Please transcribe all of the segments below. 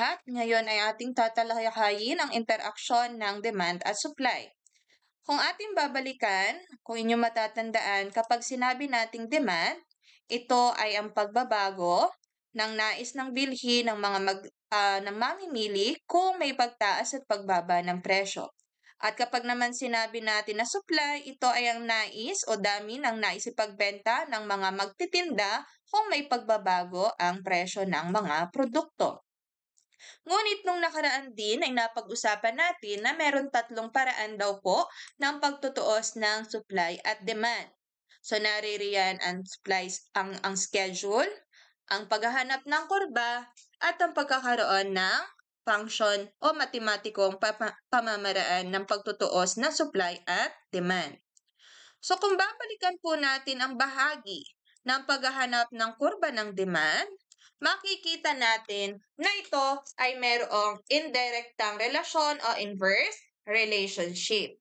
lahat! Ngayon ay ating tatalakayin ang interaksyon ng demand at supply. Kung ating babalikan, kung inyong matatandaan, kapag sinabi nating demand, ito ay ang pagbabago ng nais ng bilhin ng mga ng mamimili kung may pagtaas at pagbaba ng presyo. At kapag naman sinabi natin na supply, ito ay ang nais o dami ng nais ipagbenta ng mga magtitinda kung may pagbabago ang presyo ng mga produkto. Ngunit nung nakaraan din ay napag-usapan natin na meron 3 paraan daw po ng pagtutuos ng supply at demand. So naririyan ang supplies, ang schedule, ang paghahanap ng kurba, at ang pagkakaroon ng function o matematikong pamamaraan ng pagtutuos ng supply at demand. So kung babalikan po natin ang bahagi ng paghahanap ng kurba ng demand, makikita natin na ito ay mayroong indirectang relasyon o inverse relationship.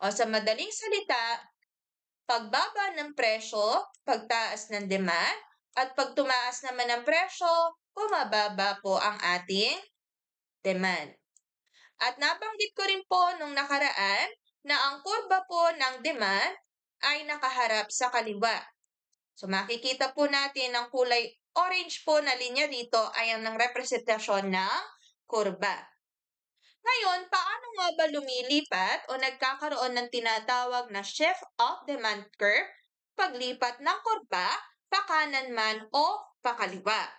O sa madaling salita, pagbaba ng presyo, pagtaas ng demand, at pag tumaas naman ng presyo, bumababa po ang ating demand. At nabanggit ko rin po nung nakaraan na ang kurba po ng demand ay nakaharap sa kaliwa. So makikita po natin ang kulay orange po na linya dito ay ang representasyon ng kurba. Ngayon, paano nga ba lumilipat o nagkakaroon ng tinatawag na shift of demand curve paglipat ng kurba, pakanan man o pakaliwa?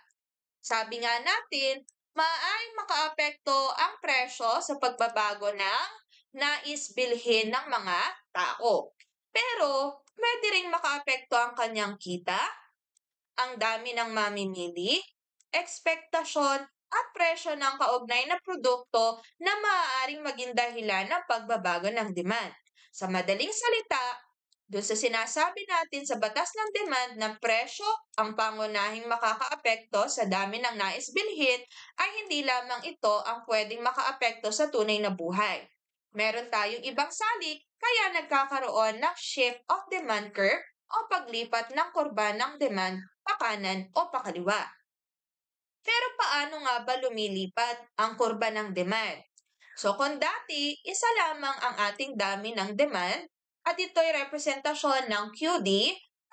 Sabi nga natin, maaaring makaapekto ang presyo sa pagbabago ng nais bilhin ng mga tao. Pero, pwede ring makaapekto ang kanyang kita, ang dami ng mamimili, ekspektasyon at presyo ng kaugnay na produkto na maaaring maging dahilan ng pagbabago ng demand. Sa madaling salita, doon sa sinasabi natin sa batas ng demand ng presyo ang pangunahing makakaapekto sa dami ng nais bilhin ay hindi lamang ito ang pwedeng makaapekto sa tunay na buhay. Meron tayong ibang salik kaya nagkakaroon ng shift of demand curve o paglipat ng kurba ng demand pakanan o pakaliwa. Pero paano nga ba lumilipat ang kurba ng demand? So kung dati, isa lamang ang ating dami ng demand at ito'y representasyon ng QD,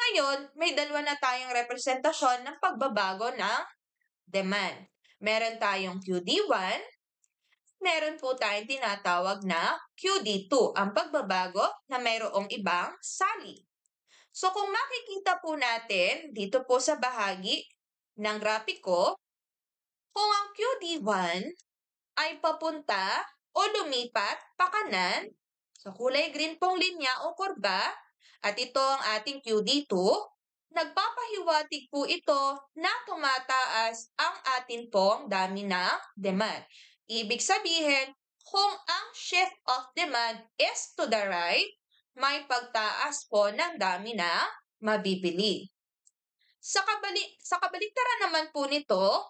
ngayon may 2 na tayong representasyon ng pagbabago ng demand. Meron tayong QD1, meron po tayong tinatawag na QD2, ang pagbabago na mayroong ibang sali. So kung makikita po natin dito po sa bahagi ng grapiko, kung ang QD1 ay papunta o lumipat pakanan, sa kulay green pong linya o kurba, at ito ang ating QD2, nagpapahiwatig po ito na tumataas ang atin pong dami ng demand. Ibig sabihin, kung ang shift of demand is to the right, may pagtaas po ng dami na mabibili. Sa kabaliktaran naman po nito,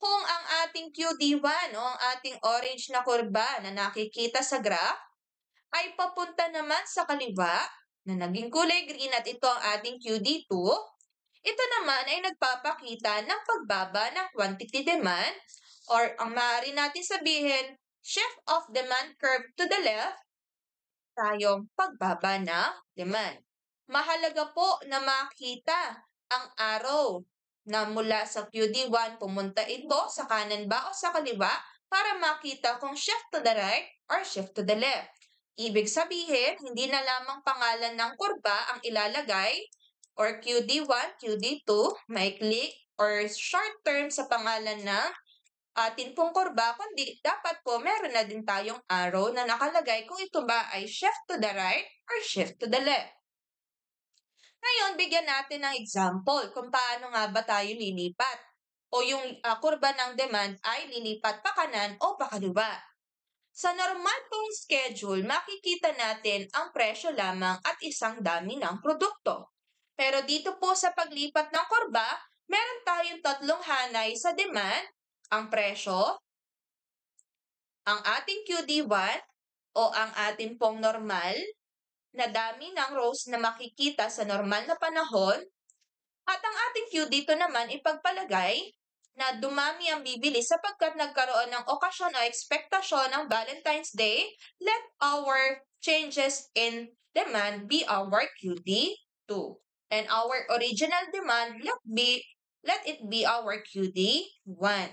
kung ang ating QD1 o ang ating orange na kurba na nakikita sa graph ay papunta naman sa kaliwa na naging kulay green at ito ang ating QD2, ito naman ay nagpapakita ng pagbaba ng quantity demand or ang maaari natin sabihin, shift of demand curve to the left, tayong pagbaba ng demand. Mahalaga po na makita ang arrow na mula sa QD1 pumunta ito sa kanan ba o sa kaliwa para makita kung shift to the right or shift to the left. Ibig sabihin, hindi na lamang pangalan ng kurba ang ilalagay or QD1, QD2, maikli or short term sa pangalan ng atin pong kurba, kundi dapat po meron na din tayong arrow na nakalagay kung ito ba ay shift to the right or shift to the left. Ngayon, bigyan natin ng example kung paano nga ba tayo lilipat o yung kurba ng demand ay lilipat pakanan o pakaliwa. Sa normal pong schedule, makikita natin ang presyo lamang at isang dami ng produkto. Pero dito po sa paglipat ng kurba, meron tayong 3 hanay sa demand, ang presyo, ang ating QD1 o ang ating pong normal na dami ng rows na makikita sa normal na panahon, at ang ating QD2 naman ipagpalagay na dumami ang bibili sapagkat nagkaroon ng okasyon o ekspektasyon ng Valentine's Day, let our changes in demand be our QD2. And our original demand, let it be our QD1.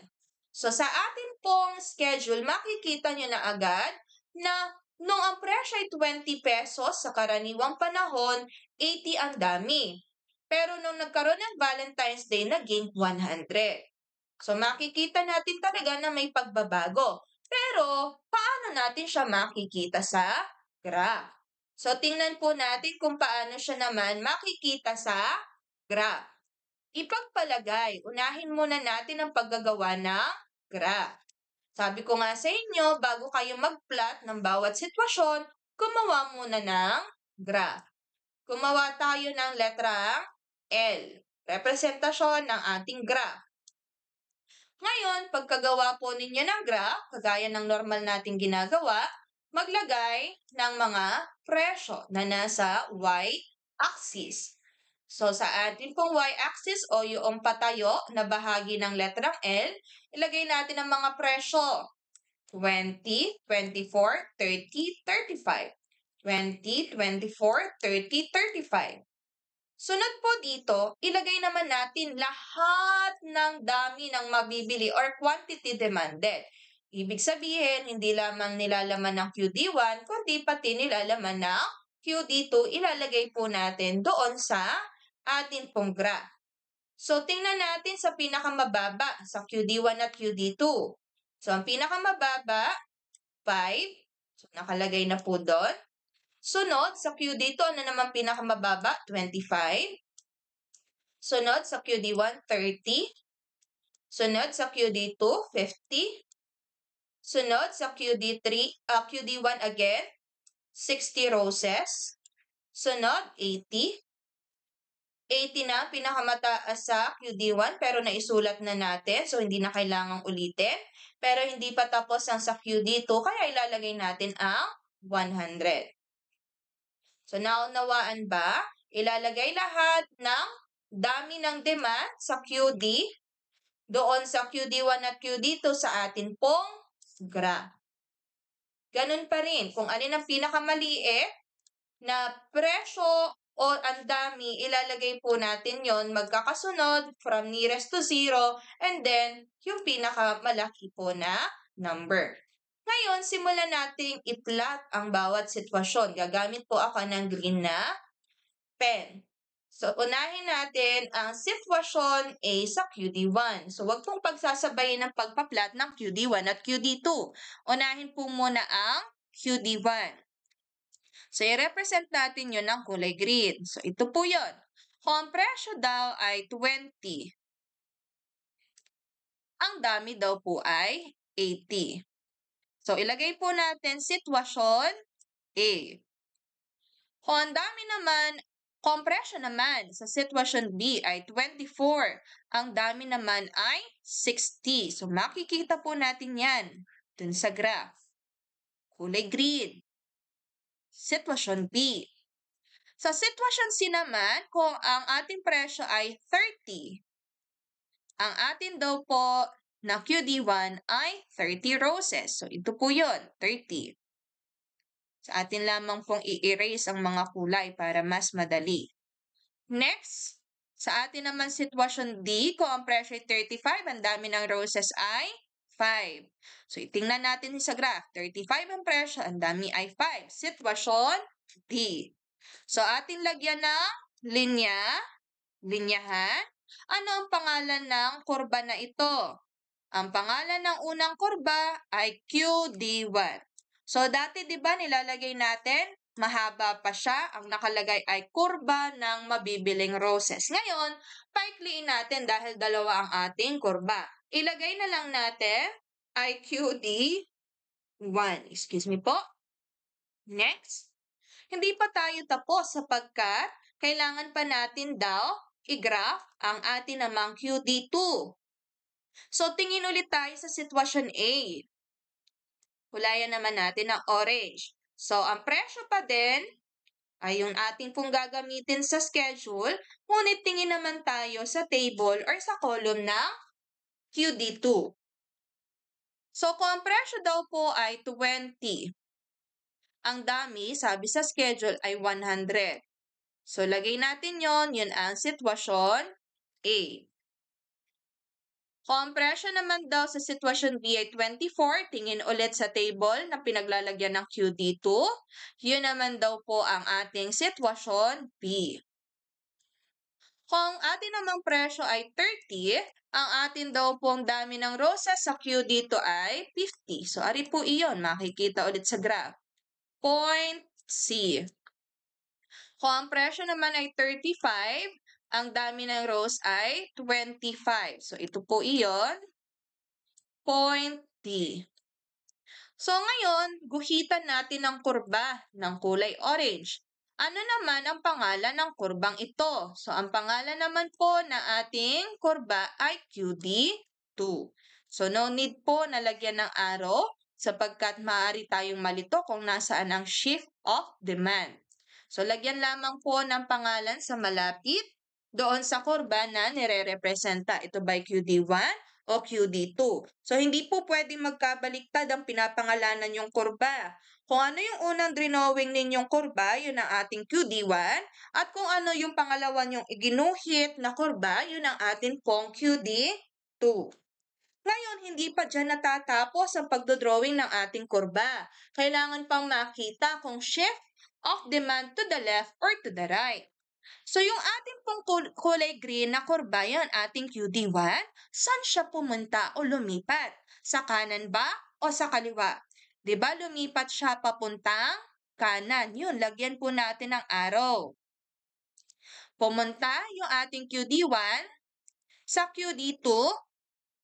So sa atin pong schedule, makikita nyo na agad na nung ang presyo ay 20 pesos sa karaniwang panahon, 80 ang dami. Pero nung nagkaroon ng Valentine's Day, naging 100. So makikita natin talaga na may pagbabago. Pero paano natin siya makikita sa graph? So tingnan po natin kung paano siya naman makikita sa graph. Ipagpalagay, unahin muna natin ang paggagawa ng graph. Sabi ko nga sa inyo, bago kayo mag-plot ng bawat sitwasyon, gumawa muna ng graph. Gumawa tayo ng letrang L, representasyon ng ating graph. Ngayon, pagkagawa po ninyo ng graph, kagaya ng normal nating ginagawa, maglagay ng mga presyo na nasa y-axis. So, sa ating pong y-axis o yung patayo na bahagi ng letrang L, ilagay natin ang mga presyo. 20, 24, 30, 35. 20, 24, 30, 35. Sunod po dito, ilagay naman natin lahat ng dami ng mabibili or quantity demanded. Ibig sabihin, hindi lamang nilalaman ng QD1, kundi pati nilalaman ng QD2, ilalagay po natin doon sa ating pong graph. So, tingnan natin sa pinakamababa, sa QD1 at QD2. So, ang pinakamababa, 5. So, nakalagay na po doon. Sunod, sa QD2, ano naman pinakamababa? 25. Sunod, sa QD1, 30. Sunod, sa QD2, 50. Sunod, sa QD1 again, 60 roses. Sunod, 80. 80 na, pinakamataas sa QD1 pero naisulat na natin, so hindi na kailangang ulitin. Pero hindi pa tapos ang sa QD2, kaya ilalagay natin ang 100. So, naunawaan ba? Ilalagay lahat ng dami ng demand sa QD doon sa QD1 at QD2 sa atin pong graph. Ganun pa rin, kung alin ang pinakamaliit na presyo o ang dami, ilalagay po natin yon magkakasunod from nearest to zero and then yung pinakamalaki po na number. Ngayon, simulan nating i-plot ang bawat sitwasyon. Gagamit po ako ng green na pen. So, unahin natin ang sitwasyon A sa QD1. So, wag pong pagsasabayin ng pagpa-plot ng QD1 at QD2. Unahin po muna ang QD1. So, i-represent natin yun ng kulay green. So, ito po yun. Kung ang presyo daw ay 20, ang dami daw po ay 80. So, ilagay po natin sitwasyon A. Kung ang dami naman, kung ang presyo naman sa sitwasyon B ay 24, ang dami naman ay 60. So, makikita po natin yan dun sa graph. Kulay green. Sitwasyon B. Sa sitwasyon C naman, kung ang ating presyo ay 30, ang atin daw po na QD1 ay 30 roses. So, ito po yun, 30. Sa atin lamang pong i-erase ang mga kulay para mas madali. Next, sa atin naman sitwasyon D, kung ang presyo ay 35, ang dami ng roses ay 5. So, itingnan natin sa graph. 35 ang presyo, ang dami ay 5. Sitwasyon D. So, ating lagyan ng linyahan. Ano ang pangalan ng kurba na ito? Ang pangalan ng unang kurba ay QD1. So, dati di ba nilalagay natin, mahaba pa siya, ang nakalagay ay kurba ng mabibiling roses. Ngayon, paikliin natin dahil dalawa ang ating kurba. Ilagay na lang natin ay QD1. Excuse me po. Next. Hindi pa tayo tapos sapagkat kailangan pa natin daw i-graph ang atin namang QD2. So, tingin ulit tayo sa sitwasyon A. Kulayan naman natin ng orange. So, ang presyo pa din ay yung ating pong gagamitin sa schedule, ngunit tingin naman tayo sa table or sa column ng QD2. So kung ang presyo daw po ay 20, ang dami, sabi sa schedule, ay 100. So lagay natin yun ang sitwasyon A. Kung ang presyo naman daw sa sitwasyon B ay 24, tingin ulit sa table na pinaglalagyan ng QD2. Yun naman daw po ang ating sitwasyon B. Kung atin namang presyo ay 30, ang atin daw pong dami ng roses sa Q dito ay 50. So, ari po iyon. Makikita ulit sa graph. Point C. Kung ang presyo naman ay 35, ang dami ng rows ay 25. So, ito po iyon. Point D. So, ngayon, guhitan natin ang kurba ng kulay orange. Ano naman ang pangalan ng kurbang ito? So, ang pangalan naman po na ating kurba ay QD2. So, no need po na lagyan ng arrow sapagkat maaari tayong malito kung nasaan ang shift of demand. So, lagyan lamang po ng pangalan sa malapit doon sa kurba na nire-representa. Ito ba QD1 o QD2? So, hindi po pwedeng magkabaliktad ang pinapangalanan yung kurba. Kung ano yung unang drawing ninyong kurba, yun ang ating QD1. At kung ano yung pangalawa nyong iginuhit na kurba, yun ang ating pong QD2. Ngayon, hindi pa dyan natatapos ang pagdodrawing ng ating kurba. Kailangan pang makita kung shift of demand to the left or to the right. So, yung ating pong kulay green na kurba, yan ating QD1, saan siya pumunta o lumipat? Sa kanan ba o sa kaliwa? 'Di ba lumipat siya papuntang kanan? Yun, lagyan po natin ng arrow. Pumunta yung ating QD1 sa QD2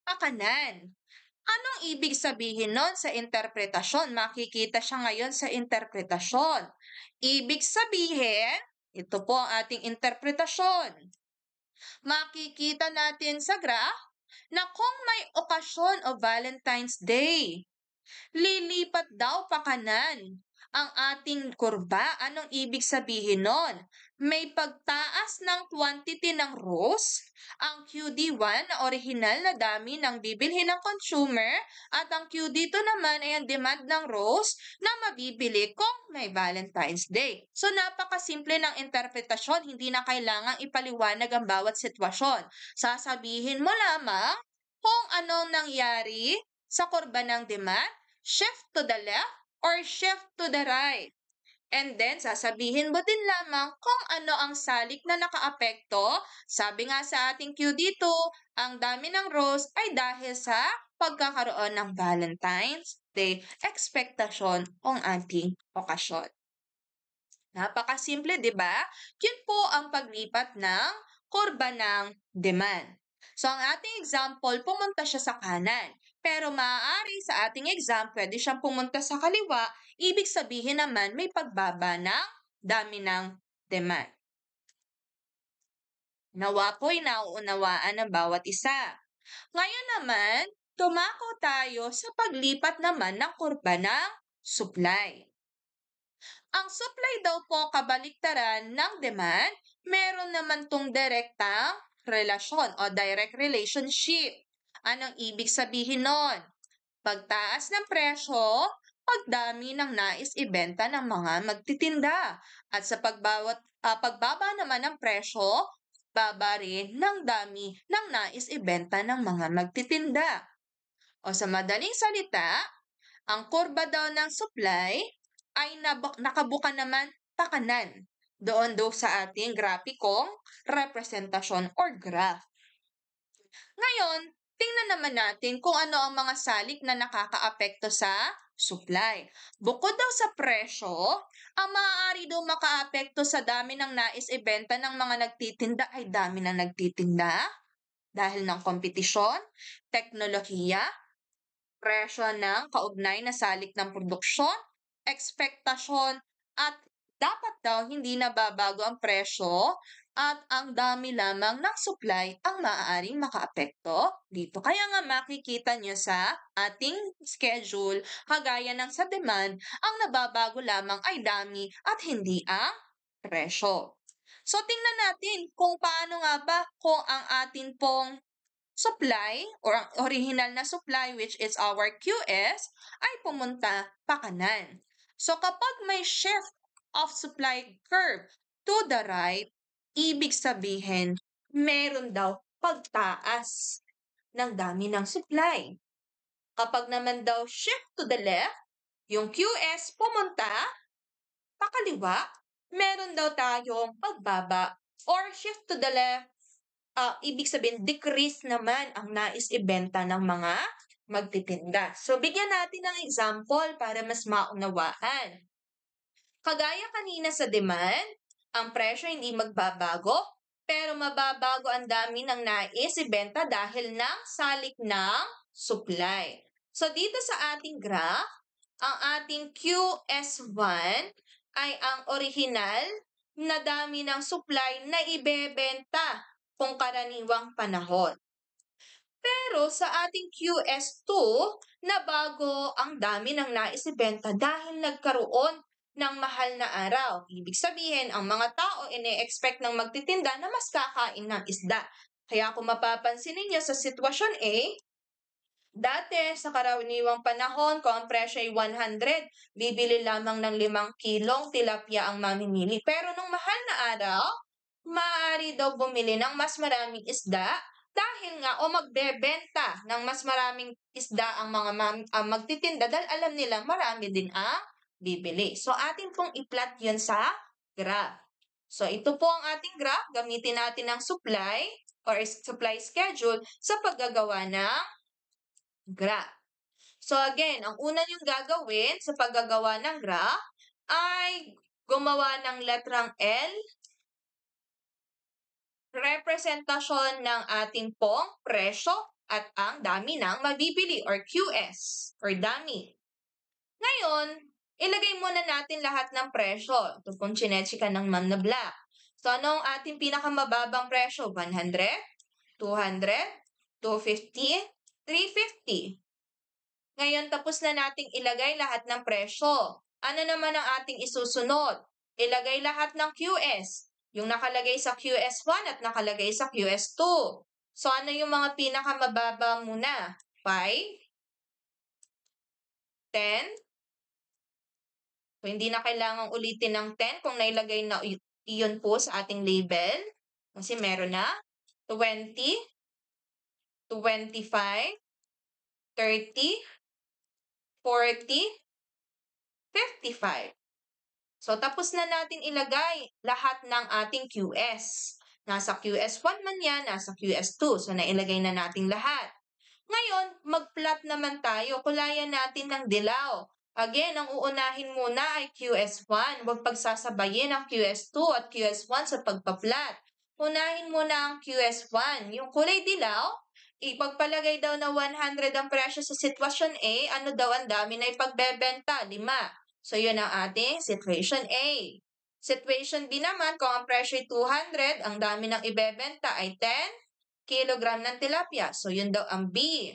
pakanan. Anong ibig sabihin nun sa interpretasyon? Makikita siya ngayon sa interpretasyon. Ibig sabihin, ito po ang ating interpretasyon. Makikita natin sa graph na kung may okasyon o Valentine's Day, lilipat daw pakanan ang ating kurba. Anong ibig sabihin nun? May pagtaas ng quantity ng rose, ang QD1 na orihinal na dami ng bibilhin ng consumer, at ang QD2 naman ay ang demand ng rose na mabibili kung may Valentine's Day. So, napakasimple ng interpretasyon. Hindi na kailangang ipaliwanag ang bawat sitwasyon. Sasabihin mo lamang kung anong nangyari sa kurba ng demand, shift to the left or shift to the right. And then, sasabihin mo din lamang kung ano ang salik na nakaapekto. Sabi nga sa ating Q dito, ang dami ng rose ay dahil sa pagkakaroon ng Valentine's Day expectation ang ating okasyon. Napakasimple, di ba? Yun po ang paglipat ng kurba ng demand. So, ang ating example, pumunta siya sa kanan. Pero maaari sa ating exam, pwede siyang pumunta sa kaliwa. Ibig sabihin naman, may pagbaba ng dami ng demand. Nawa po'y nauunawaan ng bawat isa. Ngayon naman, tumako tayo sa paglipat naman ng kurba ng supply. Ang supply daw po kabaliktaran ng demand, meron naman tong direktang relasyon o direct relationship. Anong ibig sabihin nun? Pagtaas ng presyo, pagdami ng nais ibenta ng mga magtitinda. At sa pagbaba naman ng presyo, baba rin ng dami ng nais ibenta ng mga magtitinda. O sa madaling salita, ang kurba daw ng supply ay nakabuka naman pakanan doon daw sa ating grafikong representasyon or graph. Ngayon, tingnan naman natin kung ano ang mga salik na nakakaapekto sa supply. Bukod daw sa presyo, ang maaari daw makaapekto sa dami ng nais ibenta ng mga nagtitinda ay dami ng nagtitinda dahil ng kompetisyon, teknolohiya, presyo ng kaugnay na salik ng produksyon, ekspektasyon, at dapat daw hindi nababago ang presyo at ang dami lamang ng supply ang maaaring makaapekto dito. Kaya nga makikita nyo sa ating schedule, kagaya ng sa demand, ang nababago lamang ay dami at hindi ang presyo. So, tingnan natin kung paano nga ba kung ang atin pong supply or ang original na supply which is our QS ay pumunta pakanan. So kapag may shift of supply curve to the right, ibig sabihin meron daw pagtaas ng dami ng supply. Kapag naman daw shift to the left, yung QS pumunta pakaliwa, meron daw tayong pagbaba or shift to the left, ibig sabihin decrease naman ang nais ibenta ng mga magtitinda. So, bigyan natin ng example para mas maunawaan. Kagaya kanina sa demand, ang presyo hindi magbabago, pero mababago ang dami ng nais ibenta dahil ng salik ng supply. So, dito sa ating graph, ang ating QS1 ay ang original na dami ng supply na ibebenta kung karaniwang panahon. Pero sa ating QS2, nabago ang dami ng nais ibenta dahil nagkaroon ng mahal na araw. Ibig sabihin, ang mga tao ine-expect ng magtitinda na mas kakain ng isda. Kaya kung mapapansin ninyo sa sitwasyon A, dati sa karaniwang panahon, kung ang presyo ay 100, bibili lamang ng 5 kilong tilapia ang mamimili. Pero nung mahal na araw, maaari daw bumili ng mas maraming isda dahil nga o magbebenta ng mas maraming isda ang mga magtitinda dahil alam nilang marami din ang bibili. So, atin pong i-plot yun sa graph. So, ito po ang ating graph. Gamitin natin ang supply or supply schedule sa paggagawa ng graph. So, again, ang una niyong gagawin sa paggagawa ng graph ay gumawa ng letrang L, representasyon ng ating pong presyo at ang dami ng mabibili or QS or dami. Ngayon, ilagay muna natin lahat ng presyo. Ito pong chinechikan ng Ma'am na black. So, ano ang ating pinakamababang presyo? 100, 200, 250, 350. Ngayon, tapos na nating ilagay lahat ng presyo. Ano naman ang ating isusunod? Ilagay lahat ng QS. Yung nakalagay sa QS1 at nakalagay sa QS2. So, ano yung mga pinakamababa muna? 5, 10. So, hindi na kailangang ulitin ng 10 kung nailagay na iyon po sa ating label. Kasi meron na. 20, 25, 30, 40, 55. So, tapos na natin ilagay lahat ng ating QS. Nasa QS1 man yan, nasa QS2. So, nailagay na natin lahat. Ngayon, mag-plot naman tayo. Kulayan natin ng dilaw. Again, ang uunahin muna ay QS1. Huwag pagsasabayin ang QS2 at QS1 sa pagpa-plot. Unahin muna ang QS1. Yung kulay dilaw, ipagpalagay daw na 100 ang presyo sa sitwasyon A, ano daw ang dami na ipagbebenta? 5. So, yun ang ating situation A. Situation B naman, kung ang presyo ay 200, ang dami ng ibebenta ay 10 kilogram ng tilapia. So, yun daw ang B.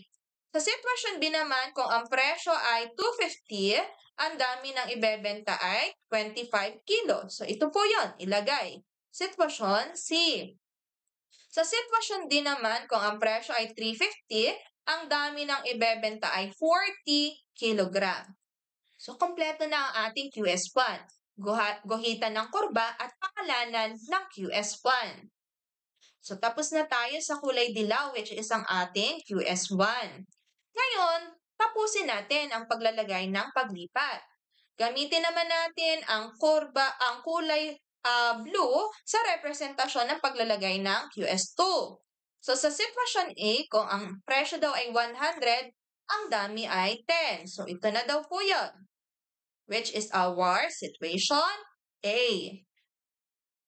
Sa sitwasyon B naman, kung ang presyo ay 250, ang dami ng ibebenta ay 25 kilo. So, ito po yun. Ilagay. Sitwasyon C. Sa sitwasyon D naman, kung ang presyo ay 350, ang dami ng ibebenta ay 40 kilogram. So, kompleto na ang ating QS1. Guhitan ng kurba at pangalanan ng QS1. So, tapos na tayo sa kulay dilaw which is ang ating QS1. Ngayon, tapusin natin ang paglalagay ng paglipat. Gamitin naman natin ang kulay blue sa representasyon ng paglalagay ng QS2. So, sa sitwasyon A, kung ang presyo daw ay 100, ang dami ay 10. So, ito na daw po yun, which is our situation A.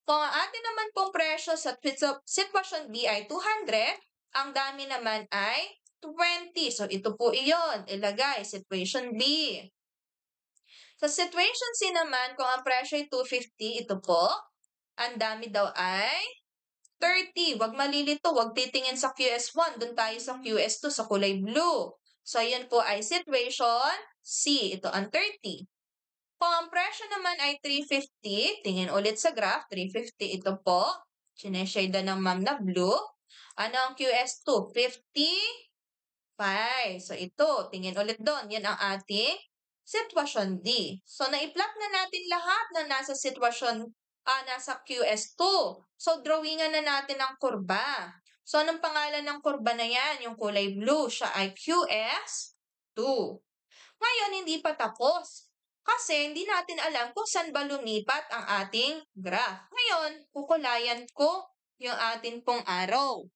Kung ang atin naman pong presyo sa sitwasyon B ay 200, ang dami naman ay 20. So, ito po iyon. Ilagay, situation B. Sa situation C naman, kung ang presyo ay 250, ito po, ang dami daw ay 30. Huwag malilito, huwag titingin sa QS1. Doon tayo sa QS2 sa kulay blue. So, yun po ay situation C. Ito ang 30. Kung ang presyo naman ay 350, tingin ulit sa graph, 350 ito po, sineshade ng Ma'am na blue. Ano ang QS2? 55. So ito, tingin ulit doon. Yan ang ating sitwasyon D. So na-plot na natin lahat na nasa nasa QS2. So drawingan na natin ang kurba. So anong pangalan ng kurba na yan? Yung kulay blue, siya ay QS2. Ngayon, hindi pa tapos. Kasi hindi natin alam kung saan ba lumipat ang ating graph. Ngayon, kukulayan ko yung atin pong arrow.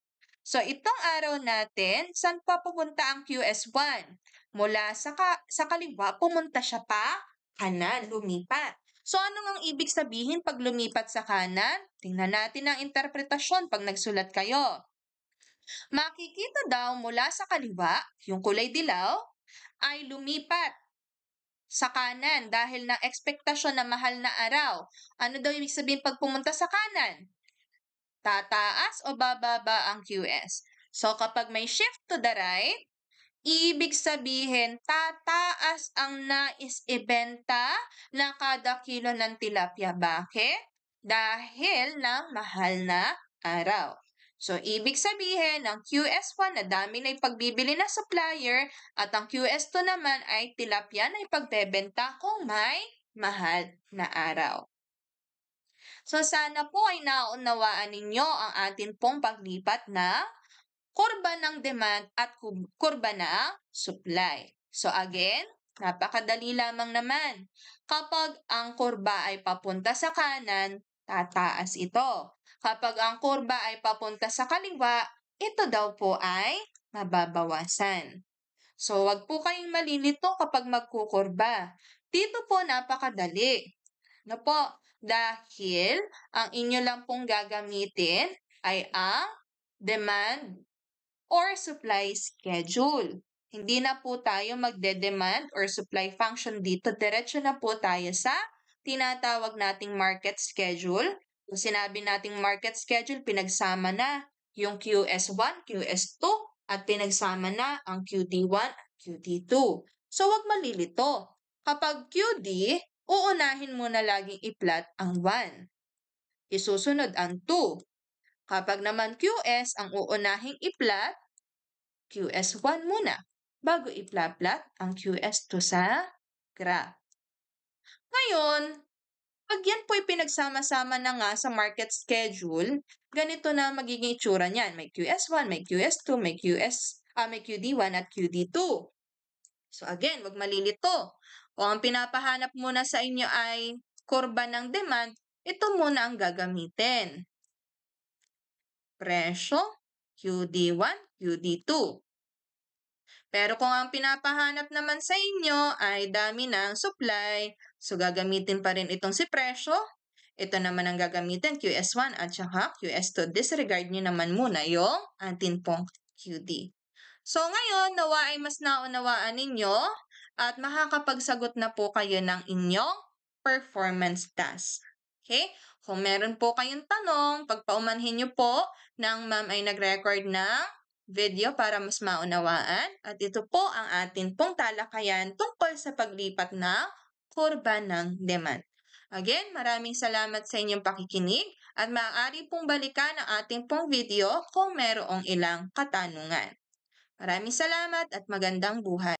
So, itong arrow natin, saan pa pupunta ang QS1? Mula sa kaliwa, pumunta siya pa kanan, lumipat. So, ano ang ibig sabihin pag lumipat sa kanan? Tingnan natin ang interpretasyon pag nagsulat kayo. Makikita daw mula sa kaliwa, yung kulay dilaw, ay lumipat sa kanan dahil ng ekspektasyon na mahal na araw. Ano daw ibig sabihin pag pumunta sa kanan? Tataas o bababa ang QS? So kapag may shift to the right, ibig sabihin tataas ang nais ibenta na kada kilo ng tilapia. Bakit? Dahil ng mahal na araw. So, ibig sabihin, ang QS1 na dami na ipagbibili na supplier at ang QS2 naman ay tilapia na ipagbebenta kung may mahal na araw. So, sana po ay naunawaan ninyo ang atin pong paglipat na kurba ng demand at kurba ng supply. So, again, napakadali lamang naman. Kapag ang kurba ay papunta sa kanan, tataas ito. Kapag ang kurba ay papunta sa kaliwa, ito daw po ay mababawasan. So, wag po kayong malilito kapag magkukurba. Dito po napakadali. No po? Dahil ang inyo lang pong gagamitin ay ang demand or supply schedule. Hindi na po tayo magde-demand or supply function dito. Diretso na po tayo sa tinatawag nating market schedule. Kung sinabi nating market schedule, pinagsama na yung QS1, QS2, at pinagsama na ang QD1 at QD2. So, wag malilito. Kapag QD, uunahin mo na laging i-plot ang 1. Isusunod ang 2. Kapag naman QS, ang uunahing i-plot, QS1 muna, bago i-plot ang QS2 sa graph. Ngayon, pag yan po ay pinagsama-sama na nga sa market schedule, ganito na magiging itsura niyan. May QS1, may QS2, may QD1 at QD2. So again, wag malilito. Kung ang pinapahanap muna sa inyo ay kurba ng demand, ito muna ang gagamitin. Presyo, QD1, QD2. Pero kung ang pinapahanap naman sa inyo ay dami ng supply, so gagamitin pa rin itong si presyo. Ito naman ang gagamitin, QS1 at saka QS2. Disregard nyo naman muna yung atin pong QD. So ngayon, nawa ay mas naunawaan ninyo at makakapagsagot na po kayo ng inyong performance task. Okay? Kung meron po kayong tanong, pagpaumanhin nyo po nang ma'am ay nag-record ng video para mas maunawaan. At ito po ang atin pong talakayan tungkol sa paglipat ng kurba ng demand. Again, maraming salamat sa inyong pakikinig at maaari pong balikan ang ating pong video kung merong ilang katanungan. Maraming salamat at magandang buhay.